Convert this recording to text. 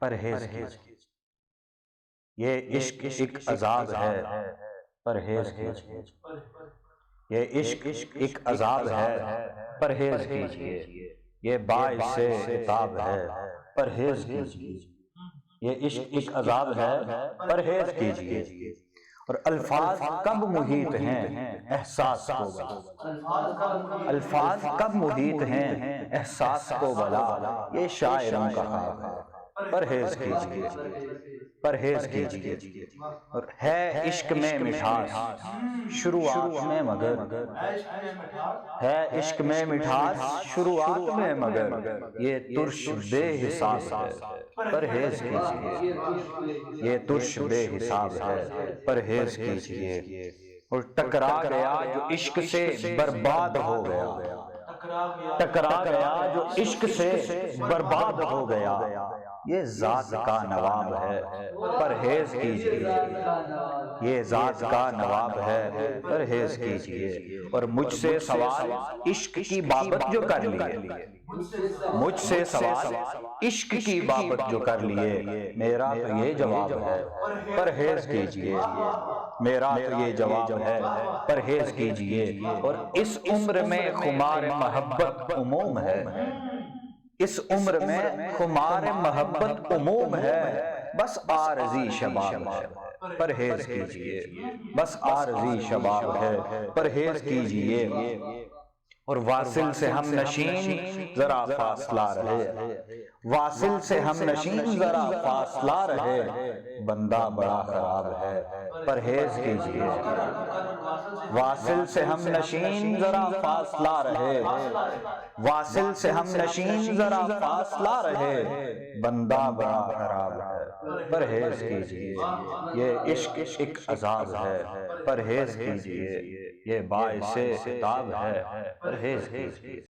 پرہیز کیجیے۔ یہ عشق ایک عذاب ہے، پرہیز کیجیے۔ یہ عشق ایک عذاب ہے، پرہیز کیجیے۔ یہ باعث عتاب ہے، پرہیز کیجیے۔ یہ عشق ایک عذاب ہے، پرہیز کیجیے۔ اور الفاظ کب محیط ہیں احساس کو بلا، الفاظ کب محیط ہیں احساس کو بلا، یہ شاعروں کا خواب ہے، پرہیز کیجیے، پرہیز کیجیے۔ اور ہے عشق میں مٹھاس شروعات میں مگر، ہے عشق میں مٹھاس شروعات میں مگر، یہ ترش بے حساب ہے، پرہیز کیجیے۔ یہ ترش بے حساب ہے، پرہیز کیجیے۔ اور ٹکرا گیا جو عشق سے برباد ہو گیا، ٹکرا گیا جو عشق سے برباد ہو گیا، یہ ذات کا نواب ہے، پرہیز کیجیے۔ یہ ذات کا نواب ہے، پرہیز کیجیے۔ اور مجھ سے سوال عشق کی بابت جو کر لیے، مجھ سے سوال عشق کی بابت جو کر لیے، میرا تو یہ جواب ہے، پرہیز کیجیے۔ میرا تو یہ جواب ہے، پرہیز کیجیے۔ اور اس عمر میں خمار محبت عموم ہے، اس عمر میں خمار محبت عموم ہے، بس عارضی شباب ہے، پرہیز کیجیے۔ بس عارضی شباب ہے، پرہیز کیجیے۔ اور واصل سے ہم نشین ذرا فاصلہ رہے، واصل سے ہم نشین ذرا فاصلہ رہے، بندہ بڑا خراب ہے، پرہیز کیجیے۔ واصل سے ہم نشین ذرا فاصلہ رہے، واصل سے ہم نشین ذرا فاصلہ رہے، بندہ بڑا خراب ہے، پرہیز کیجیے۔ یہ عشق ایک عذاب ہے، پرہیز کیجیے۔ یہ باعث عتاب ہے، پرہیز کیجیے۔